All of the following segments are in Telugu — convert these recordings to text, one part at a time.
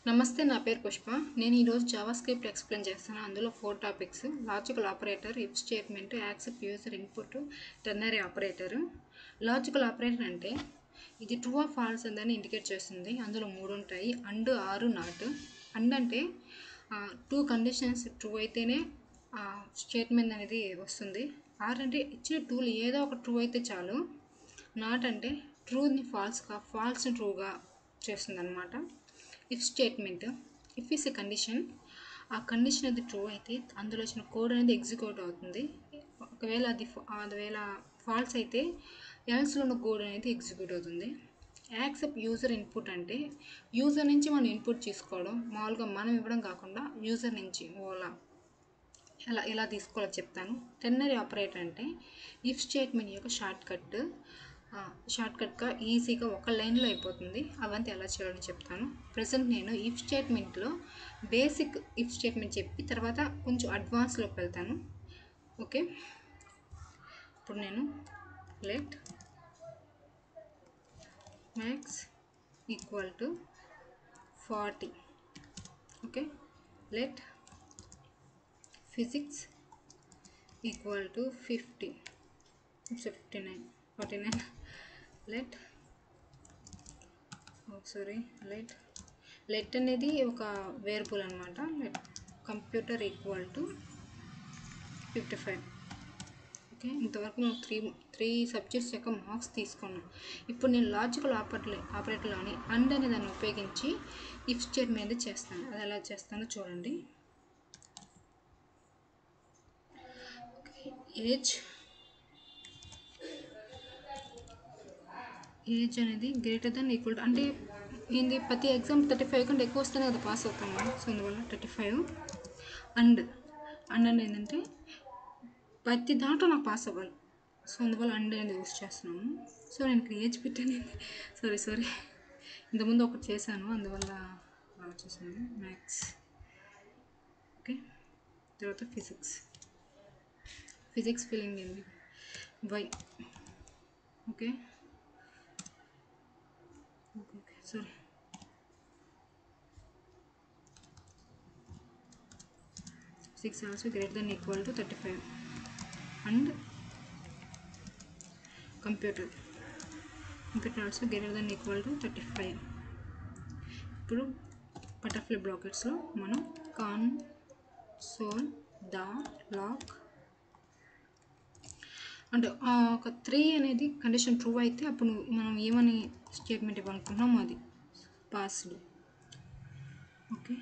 నమస్తే, నా పేరు పుష్ప. నేను ఈరోజు జావాస్క్రిప్ట్ ఎక్స్ప్లెయిన్ చేస్తాను. అందులో 4 topics: logical operator, if statement, accept user input, ternary operator. Logical operator అంటే ఇది ట్రూ ఆర్ ఫాల్స్ అని ఇండికేట్ చేస్తుంది. అందులో 3 ఉంటాయి: అండ్, ఆర్, నాట్. అండ్ అంటే 2 కండిషన్స్ ట్రూ అయితేనే స్టేట్మెంట్ అనేది వస్తుంది. ఆర్ అంటే ఇచ్చిన టూల్ ఏదో ఒక ట్రూ అయితే చాలు. నాట్ అంటే ట్రూని ఫాల్స్ని ట్రూగా చేస్తుంది అనమాట. If statement, if is a condition, ఆ కండిషన్ అది ట్రూ అయితే అందులో వచ్చిన కోడ్ అనేది ఎగ్జిక్యూట్ అవుతుంది. ఒకవేళ అది ఫాల్స్ అయితే ఎల్స్లో ఉన్న కోడ్ అనేది ఎగ్జిక్యూట్ అవుతుంది. యాక్సెప్ట్ యూజర్ ఇన్పుట్ అంటే యూజర్ నుంచి మనం ఇన్పుట్ తీసుకోవడం, మామూలుగా మనం ఇవ్వడం కాకుండా యూజర్ నుంచి ఎలా తీసుకోవాలో చెప్తాను. టెర్నరీ ఆపరేటర్ అంటే ఇఫ్ స్టేట్మెంట్ యొక్క షార్ట్కట్గా ఈజీగా ఒక లైన్లో అయిపోతుంది. అవంతా ఎలా చేయాలో చెప్తాను. ప్రజెంట్ నేను ఇఫ్ స్టేట్మెంట్లో బేసిక్ ఇఫ్ స్టేట్మెంట్ చెప్పి తర్వాత కొంచెం అడ్వాన్స్లోకి వెళ్తాను. ఓకే, ఇప్పుడు నేను let max equal to 40. Okay, let physics equal to 50, 59, 49. Let అనేది ఒక వేరియబుల్ అనమాట. Let computer equal to 55. Okay, ఇంతవరకు మనం త్రీ సబ్జెక్ట్స్ యొక్క మార్క్స్ తీసుకున్నాం. ఇప్పుడు నేను లాజికల్ ఆపరేటర్లోని అండ్ అనే దాన్ని ఉపయోగించి ఇఫ్ స్టేట్మెంట్ చేస్తాను. అది ఎలా చేస్తానో చూడండి. ఏజ్ అనేది గ్రేటర్ దెన్ ఈక్వల్ టు, అంటే ఏంది, ప్రతి ఎగ్జామ్ 35 కంటే ఎక్కువ వస్తేనే అది పాస్ అవుతాము. సో అందువల్ల 35. అండ్ అనేది ఏంటంటే ప్రతి దాంట్లో నాకు పాస్ అవ్వాలి. సో అందువల్ల అండ్ అనేది యూస్ చేస్తున్నాము. సో నేను ఇక్కడ ఏజ్ పెట్టాను. సారీ, ఇంతకుముందు ఒకటి చేశాను, అందువల్ల అలా చేశాను. మ్యాథ్స్. ఓకే, తర్వాత ఫిజిక్స్ ఫీలింగ్ ఏంది, why. Okay, sorry, 6 also greater than equal to 35. And computer also greater than equal to 35. ఇప్పుడు బటర్ఫ్లై బ్రాకెట్స్లో మనం console log అంటే ఒక 3 అనేది కండిషన్ ట్రూ అయితే అప్పుడు మనం ఏమని స్టేట్మెంట్ ఇవ్వాలనుకుంటున్నాము అది పాస్డ్. ఓకే,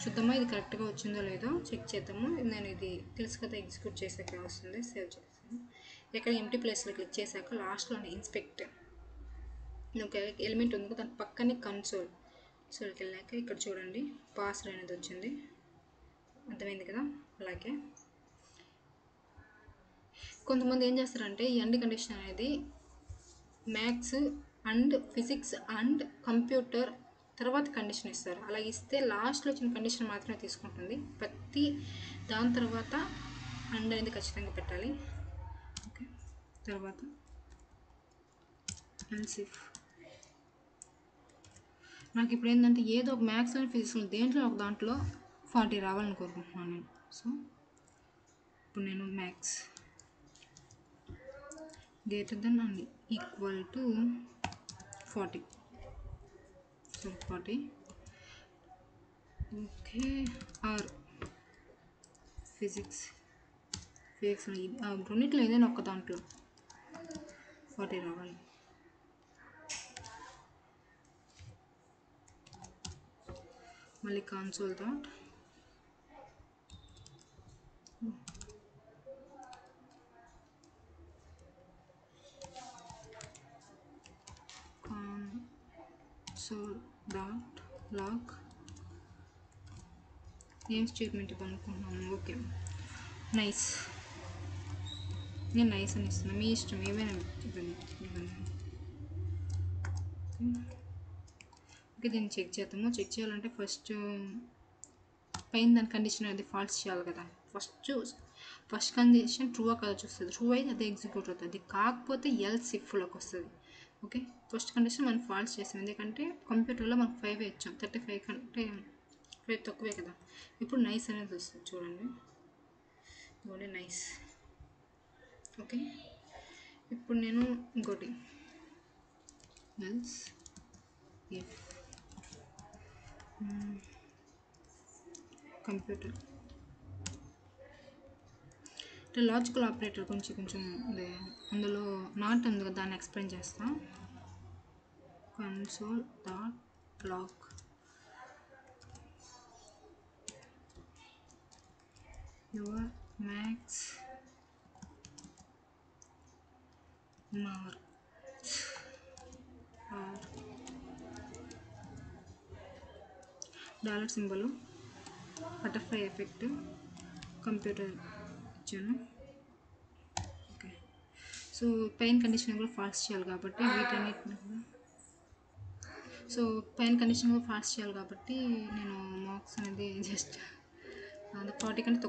చూద్దామా ఇది కరెక్ట్గా వచ్చిందో లేదో చెక్ చేద్దాము. నేను ఇది తెలుసు కదా, ఎగ్జిక్యూట్ చేసాక వస్తుంది, సేవ్ చేస్తాను. ఇక్కడ ఎంటీ ప్లేస్లో క్లిక్ చేశాక లాస్ట్లో ఇన్స్పెక్ట్ ఒక ఎలిమెంట్ ఉంది, దాని పక్కనే కన్సోల్కి వెళ్ళాక ఇక్కడ చూడండి పాస్డ్ అనేది వచ్చింది. అర్థమైంది కదా. అలాగే కొంతమంది ఏం చేస్తారంటే ఈ అండ్ కండిషన్ అనేది maths and physics and computer తర్వాత కండిషన్ ఇస్తారు. అలా ఇస్తే లాస్ట్లో వచ్చిన కండిషన్ మాత్రమే తీసుకుంటుంది. ప్రతి దాని తర్వాత అండ్ అనేది ఖచ్చితంగా పెట్టాలి. ఓకే, తర్వాత ఎల్స్ ఇఫ్. నాకు ఇప్పుడు ఏంటంటే ఏదో ఒక మ్యాథ్స్ అండ్ ఫిజిక్స్ దేంట్లో ఒక దాంట్లో 40 రావాలని కోరుకుంటున్నాను నేను. సో ఇప్పుడు నేను maths greater than and equal to 40. So 40. Okay, or physics రెండిట్లో ఏదైనా ఒక దాంట్లో 40 రావాలి. మళ్ళీ console log ఏం స్టేట్మెంట్ ఇవ్వాలనుకుంటున్నాము. Okay, nice. నేను నైస్ అని ఇస్తున్నాను, మీ ఇష్టం ఏమైనా ఇవ్వండి. ఓకే, దీన్ని చెక్ చేద్దాము. చెక్ చేయాలంటే ఫస్ట్ పైన దాని కండిషన్ అనేది ఫాల్స్ చేయాలి కదా. ఫస్ట్ కండిషన్ ట్రూ కదా చూస్తుంది. ట్రూ అయితే అదే ఎగ్జిక్యూట్ అవుతుంది. కాకపోతే ఎల్స్ ఇఫ్లోకి వస్తుంది. ఓకే, ఫస్ట్ కండిషన్ మనం ఫాల్స్ చేసాం, ఎందుకంటే కంప్యూటర్లో మనకు 5 ఇచ్చాం, 35 కంటే 5 తక్కువే కదా. ఇప్పుడు నైస్ అనేది వస్తుంది చూడండి, ఇదిగోండి నైస్. ఓకే, ఇప్పుడు నేను ఇంకోటి ఎల్స్ ఇఫ్ కంప్యూటర్ అంటే లాజికల్ ఆపరేటర్ కొంచెం అందులో నాట్ ఉంది కదా, దాన్ని ఎక్స్ప్లెయిన్ చేస్తా. Console dot log your max marks are dollar symbol, butterfly effect, computer ఇచ్చాను. ఓకే, సో పైన కండిషన్ కూడా ఫాల్స్ చేయాలి కాబట్టి వీటన్నిటిని కూడా, సో పైన కండిషన్ కూడా ఫాల్స్ చేయాలి కాబట్టి నేను మార్క్స్ అనేది జస్ట్ 40 కంటే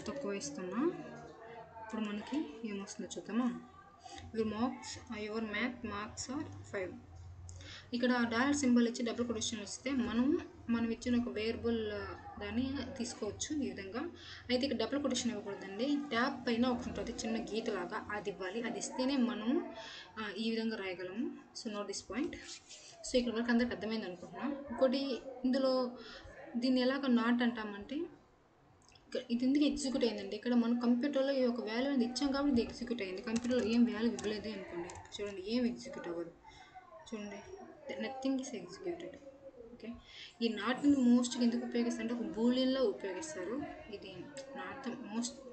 తక్కువ ఇస్తున్నా. ఇప్పుడు మనకి ఏమొస్తుందో చూద్దామా. Your marks are 5. ఇక్కడ డాలర్ సింబల్ ఇచ్చి డబుల్ కొటేషన్ వస్తే మనం ఇచ్చిన ఒక వేరియబుల్ దాన్ని తీసుకోవచ్చు ఈ విధంగా. అయితే ఇక్కడ డబుల్ కొటేషన్ ఇవ్వకూడదండి, ట్యాబ్ పైన ఒకటి ఉంటుంది చిన్న గీతలాగా, అది ఇవ్వాలి. అది ఇస్తేనే మనం ఈ విధంగా రాయగలము. So note this point. So ఇక్కడ వరకు అందరికి అర్థమైంది అనుకుంటున్నాను. ఇంకోటి ఇందులో దీన్ని ఎలాగ నాట్ అంటామంటే, ఇది ఎందుకు ఎగ్జిక్యూట్ అయిందండి, ఇక్కడ మనం కంప్యూటర్లో ఈ ఒక వాల్యూ అనేది ఇచ్చాం కాబట్టి ఇది ఎగ్జిక్యూట్ అయింది. కంప్యూటర్లో ఏం వాల్యూ ఇవ్వలేదు అనుకోండి, చూడండి ఏం ఎగ్జిక్యూట్ అవ్వదు. చూడండి, నథింగ్ ఈస్ ఎగ్జిక్యూటెడ్. ఓకే, ఈ నాట్ని మోస్ట్గా ఎందుకు ఉపయోగిస్తారు అంటే ఒక బూలియన్లో ఉపయోగిస్తారు. ఇది నాట్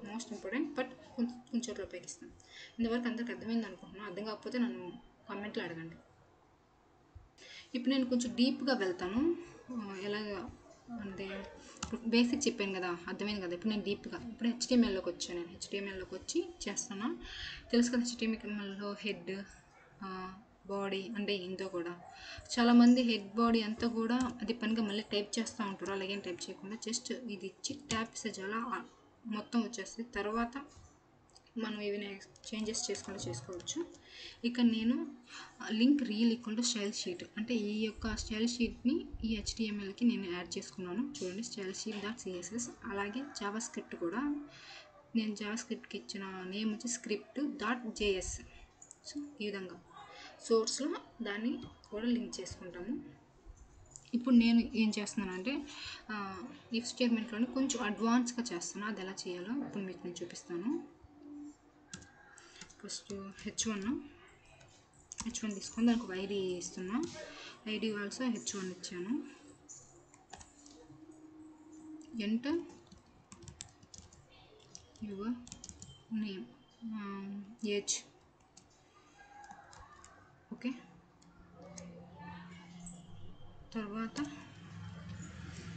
మోస్ట్ ఇంపార్టెంట్, బట్ కొంచెం చోట్ల ఉపయోగిస్తాం. ఇంతవరకు అందరికి అర్థమైంది అనుకుంటున్నాను. అర్థం కాకపోతే నన్ను కామెంట్లో అడగండి. ఇప్పుడు నేను కొంచెం డీప్గా వెళ్తాను. ఎలాగ అంటే బేసిక్ చెప్పాను కదా, అర్థమైంది కదా. ఇప్పుడు నేను డీప్గా ఇప్పుడు హెచ్టిఎంఎల్లోకి వచ్చాను. నేను హెచ్టిఎంఎల్లోకి వచ్చి చేస్తున్నా. తెలుసు కదా హెచ్టిఎంఎల్లో హెడ్, బాడీ అంటే ఏంటో కూడా. చాలామంది హెడ్ బాడీ అంతా కూడా అది పనిగా మళ్ళీ టైప్ చేస్తూ ఉంటారు. అలాగే టైప్ చేయకుండా జస్ట్ ఇది ఇచ్చి ట్యాప్ ఇస్తే చాలా మొత్తం వచ్చేస్తుంది. తర్వాత మనం ఏమైనా చేంజెస్ చేసుకోవచ్చు. ఇక నేను link reel equal to style sheet అంటే ఈ యొక్క స్టైల్ షీట్ని ఈ హెచ్టిఎంఎల్కి నేను యాడ్ చేసుకున్నాను. చూడండి, స్టైల్ షీట్ డాట్ సిఎస్ఎస్. అలాగే జావా స్క్రిప్ట్ కూడా నేను జావా స్క్రిప్ట్కి ఇచ్చిన నేమ్ వచ్చి స్క్రిప్ట్ డాట్ జేఎస్. సో ఈ విధంగా సోర్స్లో దాన్ని కూడా లింక్ చేసుకుంటాము. ఇప్పుడు నేను ఏం చేస్తున్నానంటే ఇఫ్ స్టేట్మెంట్లోని కొంచెం అడ్వాన్స్గా చేస్తాను. అది ఎలా చేయాలో ఇప్పుడు మీకు నేను చూపిస్తాను. ఫస్ట్ హెచ్1 తీసుకొని దానికి ఒక ఐడి ఇస్తున్నా. ఐడి ఆల్సో హెచ్1 ఇచ్చాను. Enter your name, age. Okay, తర్వాత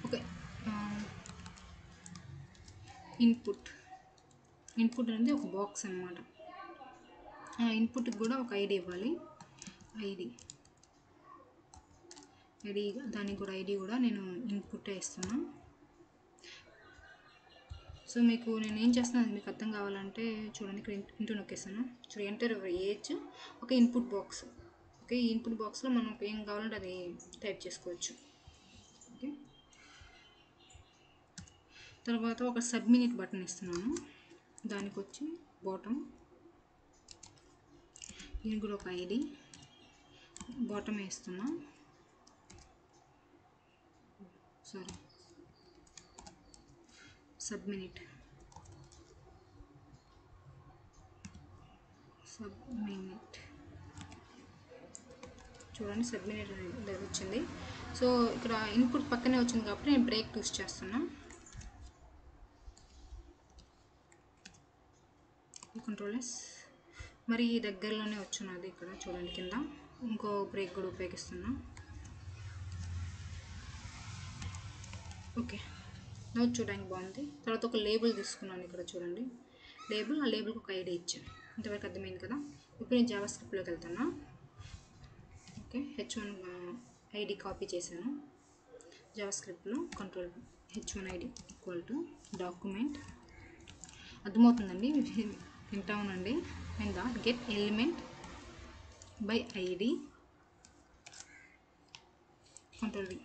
ఓకే ఇన్పుట్ అనేది ఒక బాక్స్ అన్నమాట. ఆ ఇన్పుట్కి కూడా ఒక ఐడి ఇవ్వాలి. ఐడి దానికి కూడా ఐడి కూడా నేను ఇన్పుట్ ఇస్తున్నా. సో మీకు నేను ఏం చేస్తున్నాను మీకు అర్థం కావాలంటే చూడండి, ఇక్కడ ఇంటూ నొక్కేస్తాను. చూడండి, ఎంటర్ యువర్ ఏజ్, ఒక ఇన్పుట్ బాక్స్. ఓకే, ఈ ఇన్పుట్ బాక్స్లో మనం ఏం కావాలంటే అది టైప్ చేసుకోవచ్చు. ఓకే, తర్వాత ఒక సబ్మిట్ బటన్ ఇస్తున్నాను. దానికి వచ్చి బాటమ్, దీనికి కూడా ఒక ఐడి బాటమ్ వేస్తున్నా. సారీ, సబ్మిట్ చూడండి, సబ్మిట్ వచ్చింది. సో ఇక్కడ ఇన్పుట్ పక్కనే వచ్చింది కాబట్టి నేను బ్రేక్ యూస్ చేస్తున్నా. కంట్రోల్ మరి దగ్గరలోనే వచ్చున్నది. ఇక్కడ చూడండి, కింద ఇంకో బ్రేక్ కూడా ఉపయోగిస్తున్నా. ఓకే, నోట్ చూడడానికి బాగుంది. తర్వాత ఒక లేబుల్ తీసుకున్నాను. ఇక్కడ చూడండి లేబుల్, ఆ లేబుల్కి ఒక ఐడి ఇచ్చాను. ఇంతవరకు అర్థమైంది కదా. ఇప్పుడు నేను జావా స్క్రిప్ట్లోకి వెళ్తున్నా. ఓకే, హెచ్1 ఐడి కాపీ చేశాను. జావా స్క్రిప్ట్లో control H1 ID equal to document. అర్థమవుతుందండి, వింటా ఉండండి. And get element by ID control V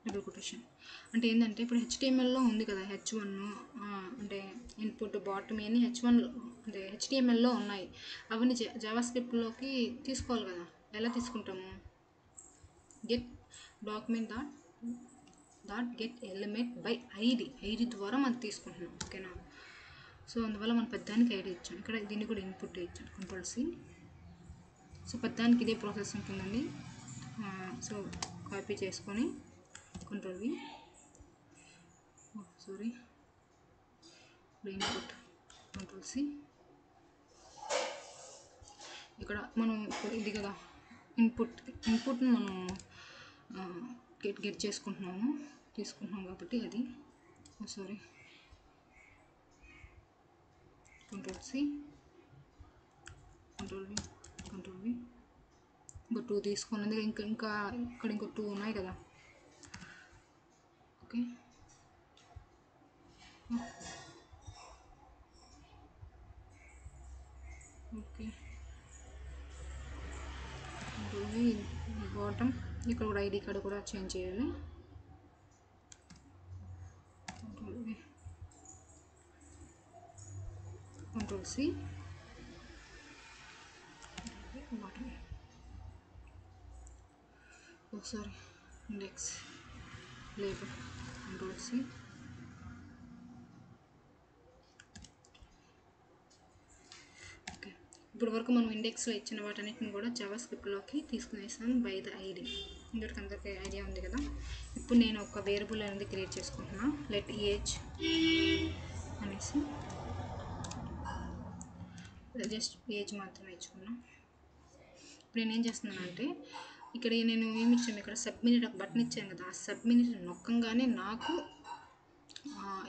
double quotation. అంటే ఏంటంటే ఇప్పుడు హెచ్టిఎంఎల్లో ఉంది కదా H1 అంటే ఇన్పుట్ బాటమ్ అని H1 అంటే హెచ్టిఎంఎల్లో ఉన్నాయి. అవన్నీ జావా స్క్రిప్ట్లోకి తీసుకోవాలి కదా. ఎలా తీసుకుంటాము? Get document dot get element by ID ద్వారా మనం తీసుకుంటున్నాం. ఓకేనా? సో అందువల్ల మనం పెద్దానికి ఐడి ఇచ్చాం. ఇక్కడ దీన్ని కూడా ఇన్పుట్ ఇచ్చాం కంట్రోల్ సి. సో పెద్దానికి ఇదే ప్రాసెస్ ఉంటుందండి. సో కాపీ చేసుకొని control v sorry input control c. ఇక్కడ మనం ఇది కదా ఇన్పుట్ని మనం గెట్ తీసుకుంటున్నాము కాబట్టి అది sorry control c control v ఇంకో 2 తీసుకున్నది. ఇంకా ఇక్కడ ఇంకో 2 ఉన్నాయి కదా. ఓకే బాటమ్ ఇక్కడ కూడా ఐడి కార్డు కూడా చేంజ్ చేయాలి. Control c bottom sorry index label control c. ఇప్పుడు వరకు మనం ఇండెక్స్లో ఇచ్చిన వాటన్నిటిని కూడా జావా స్క్రిప్ట్లోకి తీసుకునేసాం బై ద ఐడి. ఇందుకు అందరికీ ఐడియా ఉంది కదా. ఇప్పుడు నేను ఒక వేరియబుల్ అనేది క్రియేట్ చేసుకుంటున్నా. లెట్ ఏజ్ అనేసి జస్ట్ ఏజ్ మాత్రమే ఇచ్చుకున్నాం. ఇప్పుడు నేను ఏం చేస్తున్నానంటే ఇక్కడ నేను ఏమి ఇచ్చాను, ఇక్కడ సబ్మినిట్ ఒక బటన్ ఇచ్చాను కదా. ఆ సబ్మినిట్ నొక్కంగానే నాకు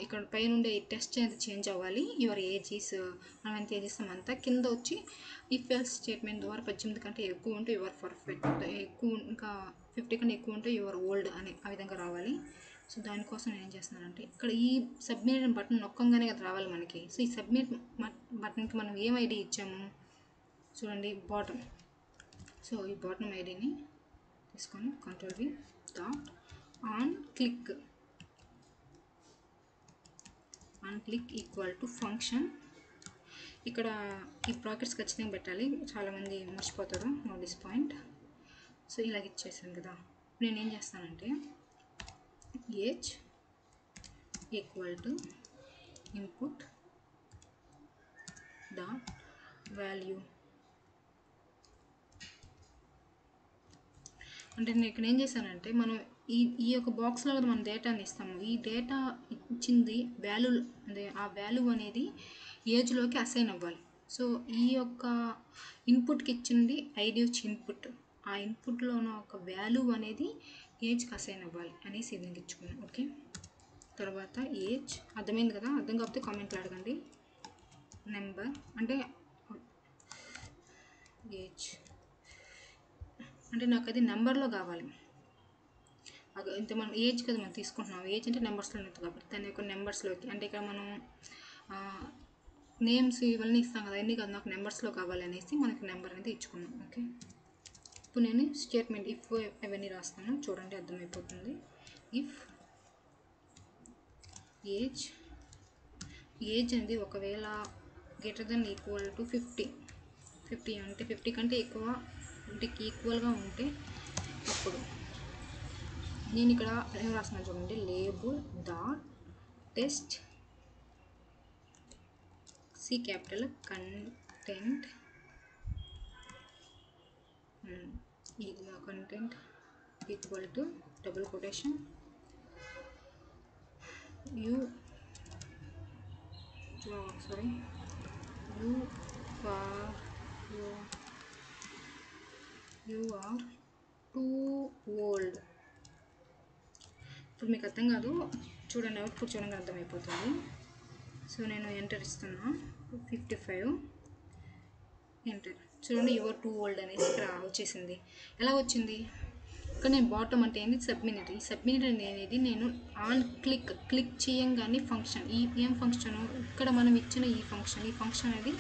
ఇక్కడ పైన ఉండే టెస్ట్ అనేది చేంజ్ అవ్వాలి. యువర్ ఏజ్ ఈస్ మనం ఎంత ఏజ్ ఇస్తాం అంతా కింద వచ్చి ఇఫ్ ఎల్స్ స్టేట్మెంట్ ద్వారా 18 కంటే ఎక్కువ ఉంటే యువర్ పర్ఫెక్ట్, ఎక్కువ ఇంకా 50 కంటే ఎక్కువ ఉంటే యువర్ ఓల్డ్ అని ఆ విధంగా రావాలి. సో దానికోసం నేను ఏం చేస్తున్నానంటే ఇక్కడ ఈ సబ్మిట్ బటన్ నొక్కంగానే కదా రావాలి మనకి. సో ఈ సబ్మిట్ బటన్కి మనం ఏం ఐడి ఇచ్చాము చూడండి, బాటమ్. సో ఈ బాటమ్ ఐడిని తీసుకొని control V dot on click equal to function. ఇక్కడ ఈ బ్రాకెట్స్ ఖచ్చితంగా పెట్టాలి, చాలామంది మర్చిపోతారు. No this point. సో ఇలాగ ఇచ్చేసాను కదా. నేను ఏం చేస్తానంటే age equal to input dot value. అంటే నేను ఇక్కడ ఏం చేశానంటే మనం ఈ యొక్క బాక్స్లో కదా మనం డేటాని ఇస్తాము. ఈ డేటా ఇచ్చింది వాల్యూ, అంటే ఆ వాల్యూ అనేది ఏజ్లోకి అసైన్ అవ్వాలి. సో ఈ యొక్క ఇన్పుట్కి ఇచ్చింది ఐడి వచ్చి ఇన్పుట్, ఆ ఇన్పుట్లో ఉన్న ఒక వాల్యూ అనేది ఏజ్కి అసైన్ అవ్వాలి అనేసి ఇది ఇచ్చుకున్నాను. ఓకే, తర్వాత ఏజ్ అర్థమైంది కదా. అర్థం కాకపోతే కామెంట్లో అడగండి. నెంబర్ అంటే ఏజ్ అంటే నాకు అది నెంబర్లో కావాలి. ఇంత మనం ఏజ్ కదా మనం తీసుకుంటున్నాం, ఏజ్ అంటే నెంబర్స్లో ఉంటుంది కాబట్టి దాని యొక్క నెంబర్స్లోకి, అంటే ఇక్కడ మనం నేమ్స్ ఇవన్నీ ఇస్తాం కదా, ఎన్ని కదా నాకు నెంబర్స్లో కావాలి అనేసి మనకి నెంబర్ అనేది ఇచ్చుకున్నాం. ఓకే, ఇప్పుడు నేను స్టేట్మెంట్ ఇఫ్ అవన్నీ రాస్తాను, చూడండి అర్థమైపోతుంది. ఇఫ్ ఏజ్ అనేది ఒకవేళ గ్రేటర్ దెన్ ఈక్వల్ టు 50 అంటే 50 కంటే ఎక్కువ 50కి ఈక్వల్గా ఉంటే అప్పుడు నేను ఇక్కడ ఏం రాస్తున్నాను చూడండి, label dot test c capital content equal to double quotation you are too old. ఇప్పుడు మీకు అర్థం కాదు, చూడండి అవుట్పుట్ చూడండి అర్థమైపోతుంది. సో నేను ఎంటర్ ఇస్తున్నా 55 ఎంటర్. చూడండి యువర్ టూ ఓల్డ్ అనేసి ఇక్కడ వచ్చేసింది. ఎలా వచ్చింది? ఇక్కడ నేను బాటమ్ అంటే ఏంటి, సబ్మినిట్. ఈ సబ్మినిట్ అనేది నేను ఆన్ క్లిక్ చేయంగానే ఫంక్షన్, ఈ ఏం ఫంక్షన్ ఇక్కడ మనం ఇచ్చిన ఈ ఫంక్షన్ అనేది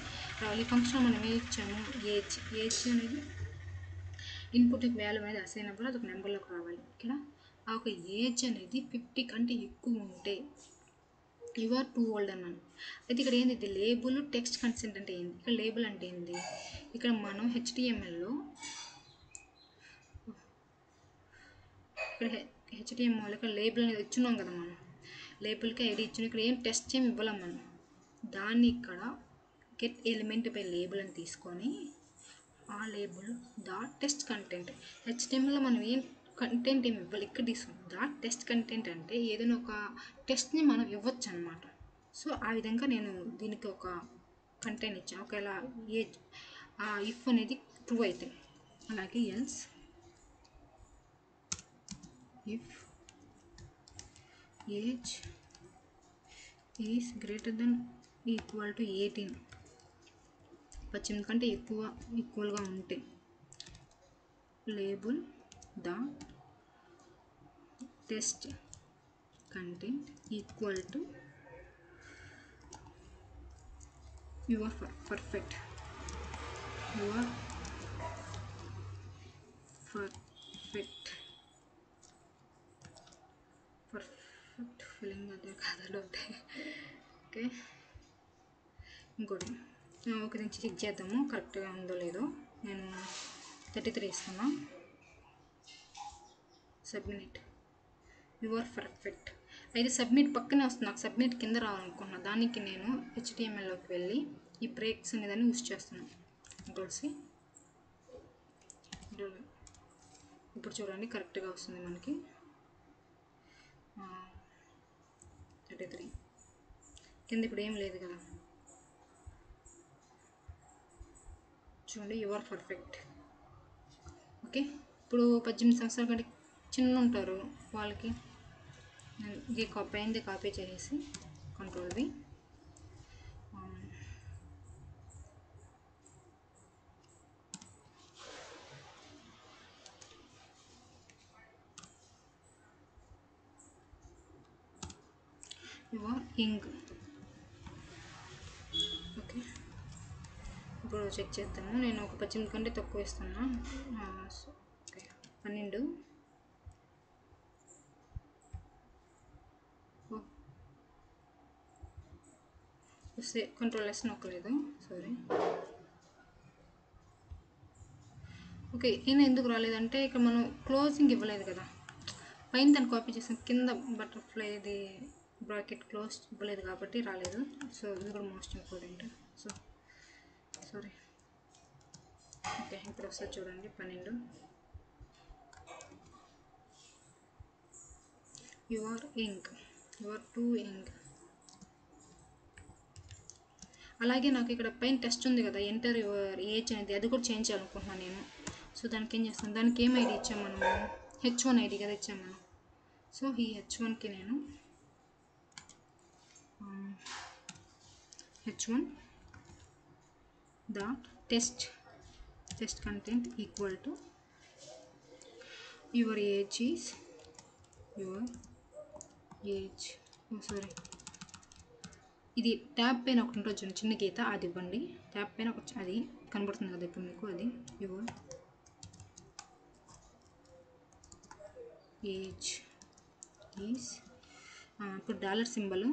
రావాలి. ఫంక్షన్ మనం ఏం ఇచ్చాము, ఏజ్ అనేది ఇన్పుట్కి వాల్యూ అనేది అసైన్ అయినప్పుడు అది ఒక నెంబర్లోకి రావాలి. ఇక్కడ ఆ ఒక ఏజ్ అనేది 50 కంటే ఎక్కువ ఉంటే యు ఆర్ టూ ఓల్డ్ అన్నాను. అయితే ఇక్కడ ఏంది లేబుల్ టెక్స్ట్ కన్సెంట్ అంటే ఏంది, ఇక్కడ లేబుల్ అంటే ఏంది, ఇక్కడ మనం హెచ్టిఎంఎల్లో ఇక్కడ హెచ్టిఎంఎల్ ఇక్కడ లేబుల్ అనేది ఇచ్చున్నాం కదా, మనం లేబుల్కి ఐడి ఇచ్చిన, ఇక్కడ ఏం టెస్ట్ ఏమి ఇవ్వలేం మనం. దాన్ని ఇక్కడ గెట్ ఎలిమెంట్ బై లేబుల్ అని తీసుకొని ఆ లేబుల్ డాట్ టెస్ట్ కంటెంట్, హెచ్టిఎంఎల్లో మనం ఏం కంటెంట్ ఏమి ఇవ్వాలి, ఇక్కడ తీసుకుంటాం. డాట్ టెస్ట్ కంటెంట్ అంటే ఏదైనా ఒక టెస్ట్ని మనం ఇవ్వచ్చు అనమాట. సో ఆ విధంగా నేను దీనికి ఒక కంటెంట్ ఇచ్చాను. ఒకవేళ ఏజ్ ఇఫ్ అనేది ట్రూ అయితే, అలాగే else if age is greater than equal to 18, 18 కంటే ఈక్వల్గా ఉంటే label the test content equal to you are perfect, you are perfect feeling అదే కాదు. ఓకే, ఇంకోటి ఒక నుంచి చెక్ చేద్దాము కరెక్ట్గా ఉందో లేదో. నేను 33 ఇస్తున్నా. Submit, you are perfect. అయితే సబ్మిట్ పక్కనే వస్తుంది, నాకు సబ్మిట్ కింద రావాలనుకుంటున్నా. దానికి నేను హెచ్టిఎంఎల్లోకి వెళ్ళి ఈ బ్రేక్స్ అనేదాన్ని యూస్ చేస్తున్నాను. ఇంకోసి ఇప్పుడు చూడండి కరెక్ట్గా వస్తుంది మనకి 33 కింద ఇప్పుడు ఏం లేదు కదా. చూడండి యు ఆర్ పర్ఫెక్ట్. ఓకే, ఇప్పుడు 18 సంవత్సరాల కంటే చిన్న ఉంటారు వాళ్ళకి ఇది కాపీ చేసి కంట్రోల్ యువర్ ఇంక్. ఓకే, ఇప్పుడు చెక్ చేద్దాము. నేను ఒక 18 కంటే తక్కువ ఇస్తున్నా. ఓకే 12. కంట్రోల్ ఎస్ నొక్కలేదు, సారీ. ఓకే, ఈయన ఎందుకు రాలేదంటే ఇక్కడ మనం క్లోజింగ్ ఇవ్వలేదు కదా, పైన దాన్ని కాపీ చేసాం, కింద బటర్ఫ్లై ఇది బ్రాకెట్ క్లోజ్ ఇవ్వలేదు కాబట్టి రాలేదు. సో ఇది కూడా most important. So sorry. Okay, ఇప్పుడు ఒకసారి చూడండి 12. యువర్ ఇంక్, యువర్ టూ ఇంక్. అలాగే నాకు ఇక్కడ పైన టెస్ట్ ఉంది కదా, ఎంటర్ యువర్ ఏజ్ అనేది, అది కూడా చేంజ్ చేయాలనుకుంటున్నాను నేను. సో దానికి ఏం చేస్తాను, దానికి ఏం ఐడి ఇచ్చాము మనము, H1 ఐడి కదా ఇచ్చాము మనం. సో ఈ H1కి నేను H1 dot test content equal to your age is sorry, ఇది ట్యాబ్ పైన ఒకటి ఉంటుంది చూడండి చిన్న గీత, అది ఇవ్వండి. ట్యాబ్ పైన ఒక అది కనబడుతుంది కదా ఇప్పుడు మీకు, అది యువర్ ఏజ్ ఈజ్, ఇప్పుడు డాలర్ సింబల్,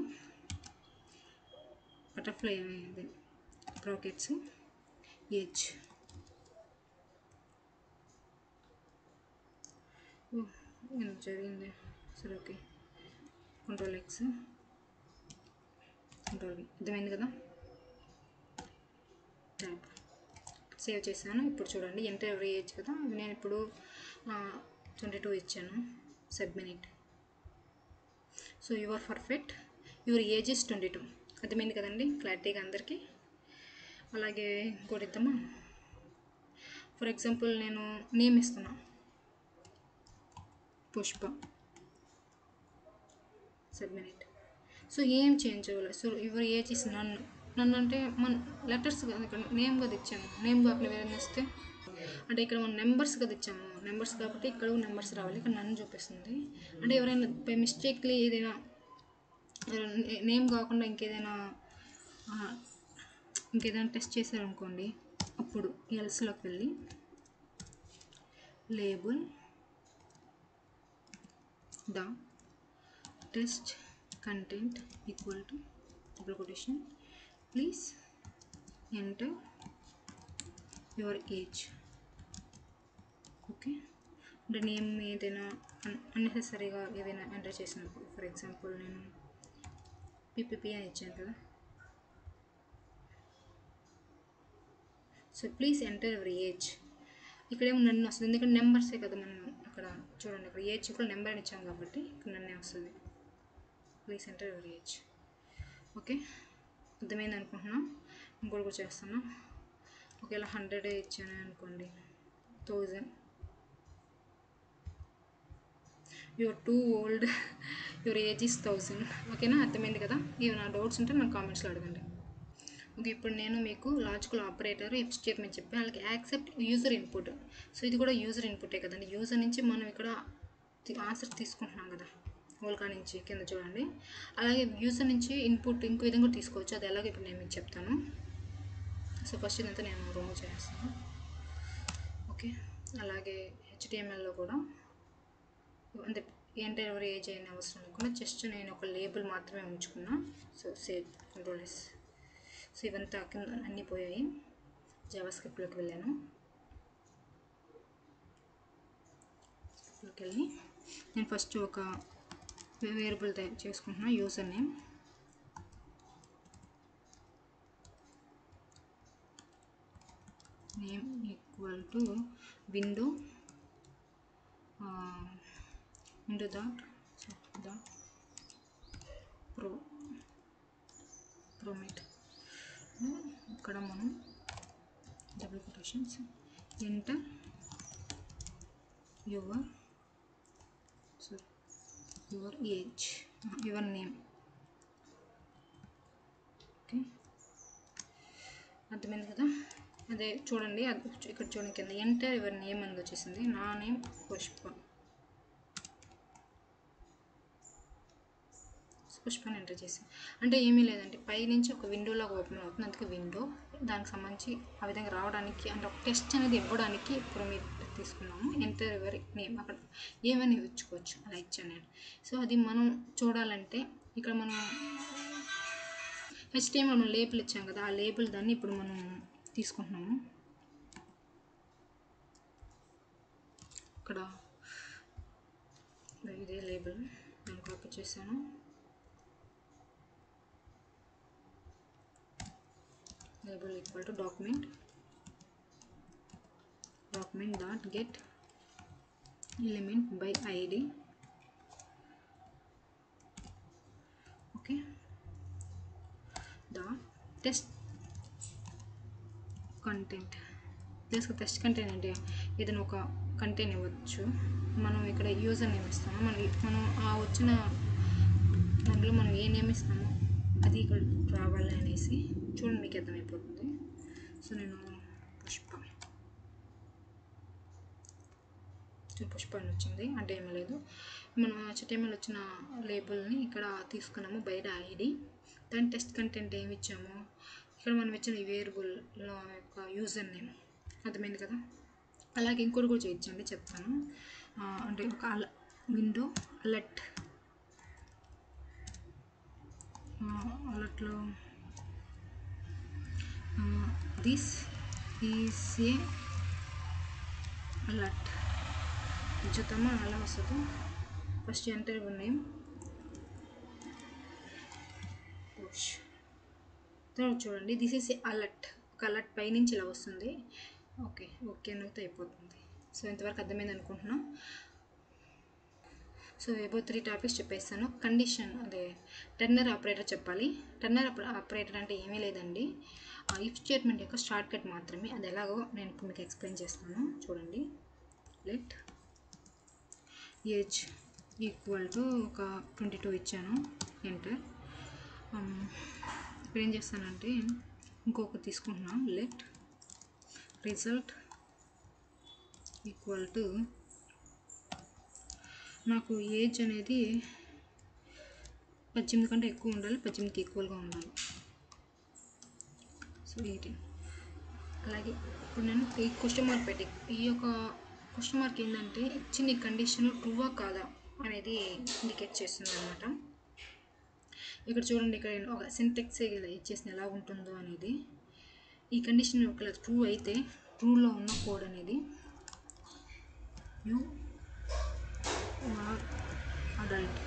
బటర్ఫ్లై అనేది బ్రాకెట్స్, ఏజ్. జరిగింది సరే. Okay, control X, control V, అర్థమైంది కదా. ట్యాబ్ సేవ్ చేశాను. ఇప్పుడు చూడండి ఎంటర్ ఎవరి ఏజ్ కదా, నేను ఇప్పుడు 22 ఇచ్చాను. Submit. So you are perfect, your age is 22. అర్థమైంది కదండి క్లారిటీగా అందరికీ. అలాగే ఇంకోటి ఇద్దామా, ఫర్ ఎగ్జాంపుల్ నేను నేమ్ ఇస్తున్నా పుష్ప. సబ్మిట్. సో ఏం చేంజ్ అవ్వాలి. సో యువర్ ఏజ్ ఇస్ నన్ను అంటే మన లెటర్స్ కదా, ఇక్కడ నేమ్ కదా ఇచ్చాము, నేమ్ కాకుండా వేరే ఇస్తే అంటే ఇక్కడ మనం నెంబర్స్ కదా ఇచ్చాము, నెంబర్స్ కాబట్టి ఇక్కడ నెంబర్స్ రావాలి, ఇక్కడ నన్ను చూపిస్తుంది. అంటే ఎవరైనా బై మిస్టేక్లీ ఏదైనా నేమ్ కాకుండా ఇంకేదైనా ఇంకేదైనా టెస్ట్ చేశారనుకోండి, అప్పుడు ఎల్స్లోకి వెళ్ళి label the test content equal to double quotation please enter your age. Okay, అంటే నేమ్ ఏదైనా అన్నెసెసరీగా ఏదైనా ఎంటర్ చేసినప్పుడు, ఫర్ ఎగ్జాంపుల్ నేను పిపిపి అని ఇచ్చాను కదా, so please enter your age. ఇక్కడేమో నన్ను వస్తుంది, ఎందుకంటే నెంబర్సే కదా మనం అక్కడ చూడండి, ఇక్కడ ఏజ్ కూడా నెంబర్ అని ఇచ్చాం కాబట్టి ఇక్కడ నన్నే వస్తుంది. Please enter your age. Okay, అర్థమైంది అనుకుంటున్నాం. ఇంకోటి కూడా చేస్తున్నా. ఒకవేళ 100 ఇచ్చాను అనుకోండి, 1000. Your two old, your age is 1000. ఓకేనా, అర్థమైంది కదా. ఏమైనా డౌట్స్ ఉంటే నాకు కామెంట్స్లో అడగండి. ఓకే, ఇప్పుడు నేను మీకు లాజికల్ ఆపరేటర్ ఇఫ్ స్టేట్మెంట్ చెప్పాను, అలాగే యాక్సెప్ట్ యూజర్ ఇన్పుట్. సో ఇది కూడా యూజర్ ఇన్పుటే కదండి. యూజర్ నుంచి మనం ఇక్కడ ఆన్సర్ తీసుకుంటున్నాం కదా, ఓల్కా నుంచి కింద చూడండి. అలాగే యూజర్ నుంచి ఇన్పుట్ ఇంకో విధంగా కూడా తీసుకోవచ్చు, అది ఎలాగో ఇప్పుడు నేను మీకు చెప్తాను. సో ఫస్ట్ ఇదంతా నేను రిమూవ్ చేస్తాను. ఓకే, అలాగే హెచ్టిఎంఎల్లో కూడా అంటే ఎంటర్ ఎవరు ఏజ్ అయిన అవసరం లేకుండా జస్ట్ నేను ఒక లేబుల్ మాత్రమే ఉంచుకున్నా. So save control S. So ఇవంతా కింద అన్నీ పోయాయి. జావాస్క్రిప్ట్లోకి వెళ్ళాను. స్క్రిప్ట్లోకి వెళ్ళి నేను ఫస్ట్ ఒక వేరియబుల్ తయారు చేసుకుంటున్నా, user name. Name equal to window dot prompt. ఇక్కడ మనం double quotations enter your age, your name. Okay, అర్థమైంది కదా. అదే చూడండి, ఇక్కడ చూడండి కింద ఎంటర్ యువర్ నేమ్ అని వచ్చేసింది. నా నేమ్ పుష్పని ఎంటర్ చేసి, అంటే ఏమీ లేదంటే పైనుంచి ఒక విండోలాగా ఓపెన్ అవుతుంది, అందుకే విండో. దానికి సంబంధించి ఆ విధంగా రావడానికి అంటే ఒక టెస్ట్ అనేది ఇవ్వడానికి ఇప్పుడు మీరు తీసుకున్నాము. ఎంటర్ యువర్ నేమ్, అక్కడ ఏమని ఇచ్చుకోవచ్చు, అలా ఇచ్చాను నేను. సో అది మనం చూడాలంటే ఇక్కడ మనం హెచ్టిఎంఎల్ మనం లేబుల్ ఇచ్చాం కదా, ఆ లేబుల్ దాన్ని ఇప్పుడు మనం తీసుకుంటున్నాము. ఇక్కడ ఇదే లేబుల్ నేను కాపీ చేశాను. Label equal to document dot get element by ID. Okay, the test content. Test content అంటే ఏదైనా ఒక కంటెంట్ ఇవ్వచ్చు. మనం ఇక్కడ యూజర్ నేమ్ ఇస్తాము. మనం ఆ వచ్చిన దాంట్లో మనం ఏ నేమ్ ఇస్తామో అది ఇక్కడ రావాలి అనేసి చూడండి, మీకు అర్థమైపోతుంది. సో నేను పుష్ప అని వచ్చింది, అంటే ఏమీ లేదు. మనం హెచ్టిఎంఎల్ వచ్చిన లేబుల్ని ఇక్కడ తీసుకున్నాము బయట ఐడి. దాని టెస్ట్ కంటెంట్ ఏమి ఇచ్చాము, ఇక్కడ మనం ఇచ్చిన ఈ వేరియబుల్లో యొక్క యూజర్ నేమ్. అర్థమైంది కదా. అలాగే ఇంకోటి కూడా చేయించండి, చెప్తాను. అంటే ఒక విండో అలర్ట్లో దిస్ ఈజ్ ఏ అలర్ట్ చూద్దామా అలా వస్తుంది. ఫస్ట్ ఎంటర్ యువర్ నేమ్, తర్వాత చూడండి దిస్ ఈజ్ ఏ అలర్ట్, ఒక అలర్ట్ పైనుంచి ఇలా వస్తుంది. ఓకే అనేది అయిపోతుంది. సో ఇంతవరకు అర్థమైంది అనుకుంటున్నాం. సో ఏబో 3 టాపిక్స్ చెప్పేస్తాను. కండిషన్ అదే టర్నర్ ఆపరేటర్ చెప్పాలి. టర్నర్ ఆపరేటర్ అంటే ఏమీ లేదండి, ఇఫ్ స్టేట్మెంట్ యొక్క షార్ట్ కట్ మాత్రమే. అది ఎలాగో నేను ఇప్పుడు మీకు ఎక్స్ప్లెయిన్ చేస్తాను. చూడండి, లెట్ ఏజ్ ఈక్వల్ టు ఒక 22 ఇచ్చాను, ఎంటర్. ఇప్పుడు ఏం చేస్తానంటే ఇంకొకటి తీసుకుంటున్నాను, లెట్ రిజల్ట్ ఈక్వల్ టు నాకు ఏజ్ అనేది 18 కంటే ఎక్కువ ఉండాలి, 18కి ఈక్వల్గా ఉండాలి. సో 18. అలాగే ఇప్పుడు నేను ఈ క్వశ్చన్ మార్క్ పెట్టి ఈ యొక్క క్వశ్చన్ మార్క్ ఏంటంటే ఇచ్చిన కండిషన్ ట్రూవా కాదా అనేది ఇండికేట్ చేస్తుంది అనమాట. ఇక్కడ చూడండి, ఇక్కడ నేను ఒక సింటెక్స్ ఇచ్చేసిన ఎలా ఉంటుందో అనేది. ఈ కండిషన్ ఒకవేళ ట్రూ అయితే ట్రూలో ఉన్న కోడ్ అనేది యు ఆర్ అడల్ట్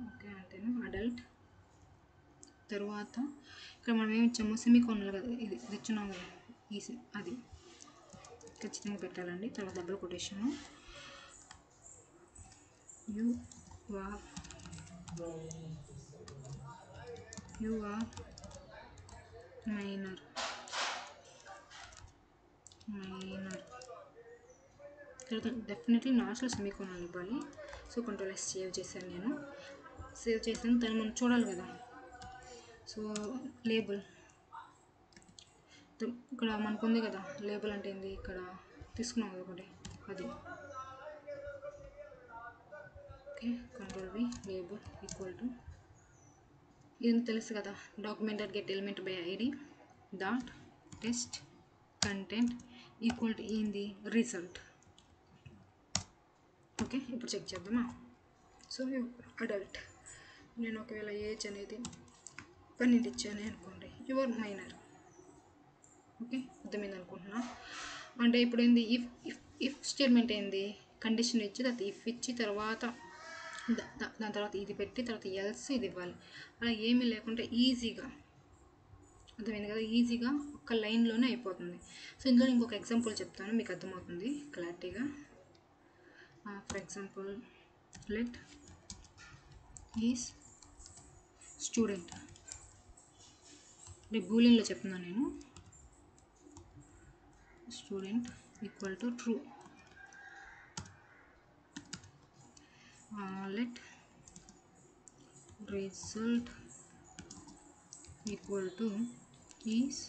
ఓకే అంతేనా, అడల్ట్. తర్వాత ఇక్కడ మనం ఏమి ఇచ్చాము, సెమీకోనల్ కదా, ఇది ఇచ్చున్నాం కదా, అది ఖచ్చితంగా పెట్టాలండి. తర్వాత double quotation you are minor. తర్వాత డెఫినెట్లీ లాస్ట్లో సెమీకోనల్ ఇవ్వాలి. సో Ctrl+S సేవ్ చేశాను నేను. సేవ్ చేసాను, దాన్ని మనం చూడాలి కదా. సో లేబుల్ ఇక్కడ మనకు ఉంది కదా, లేబుల్ అంటే ఏంది, ఇక్కడ తీసుకున్నాం కదా ఒకటి, అది okay. Ctrl+V label equal to ఇది తెలుసు కదా, document.getElementById dot test content equal to ఏంది, రిజల్ట్. ఓకే, ఇప్పుడు చెక్ చేద్దామా. సో అడల్ట్, నేను ఒకవేళ ఏజ్ అనేది 12 ఇచ్చాను అనుకోండి, యువర్ మైనర్. ఓకే, అర్థమైంది అనుకుంటున్నా. అంటే ఇప్పుడు ఏంది, ఇఫ్ స్టేట్మెంట్ ఏంది, కండిషన్ ఇచ్చి తర్వాత ఇఫ్ ఇచ్చి తర్వాత దాని తర్వాత ఇది పెట్టి తర్వాత ఎల్స్ ఇది ఇవ్వాలి. అలా ఏమీ లేకుండా ఈజీగా, అర్థమైంది కదా, ఈజీగా ఒక లైన్లోనే అయిపోతుంది. సో ఇందులో ఇంకొక ఎగ్జాంపుల్ చెప్తాను, మీకు అర్థమవుతుంది క్లారిటీగా. For example let is student, బూలియన్లో చెప్తున్నాను నేను. Student equal to true. Let result equal to is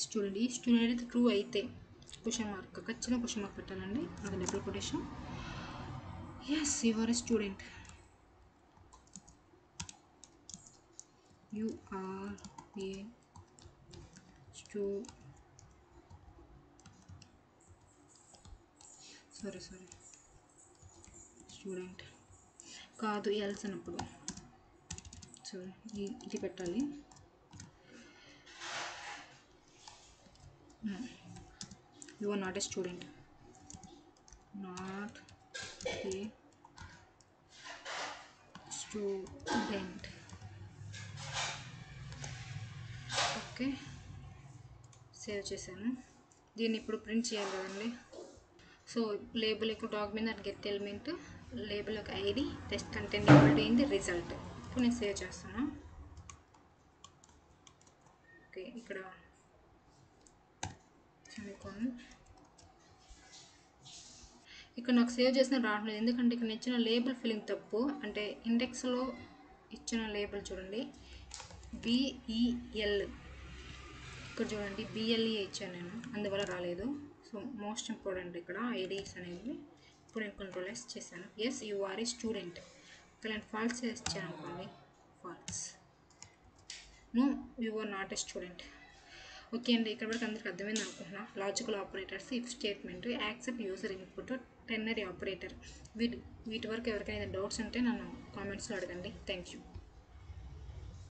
student. ఈ స్టూడెంట్ అయితే ట్రూ అయితే క్వశ్చన్ మార్క్, ఖచ్చితంగా క్వశ్చన్ మార్క్ పెట్టాలండి, అది double quotation. Yes, you are a student. You are a student కాదు, ఎల్స్ అన్నప్పుడు సో ఇది పెట్టాలి. You are not a student, not a student. Okay, save చేశాను. దీన్ని ఇప్పుడు ప్రింట్ చేయాలి కదండి. సో లేబుల్ యొక్క document.getElement, లేబుల్ యొక్క ID, test content equal to ఏంది, రిజల్ట్. ఇప్పుడు నేను సేవ్ చేస్తాను. ఓకే, ఇక్కడ ఇక్కడ నాకు సేవ్ చేసిన రావట్లేదు, ఎందుకంటే ఇక్కడ ఇచ్చిన లేబుల్ ఫిల్లింగ్ తప్పు. అంటే ఇండెక్స్లో ఇచ్చిన లేబుల్ చూడండి, BEL, ఇక్కడ చూడండి BLE ఇచ్చాను నేను, అందువల్ల రాలేదు. సో మోస్ట్ ఇంపార్టెంట్ ఇక్కడ ఐడీస్ అనేవి. ఇప్పుడు నేను Ctrl+S చేశాను. Yes, you are a student. ఇక్కడ నేను ఫాల్స్ ఇచ్చాను అనుకోండి, false. No, you are not a student. Okay అండి, ఇక్కడ వరకు అందరికి అర్థమైంది అనుకుంటున్నా. Logical operators, if statement, accept user input, ternary operator, వీటి వరకు ఎవరికైనా డౌట్స్ ఉంటే నన్ను కామెంట్స్లో అడగండి. Thank you.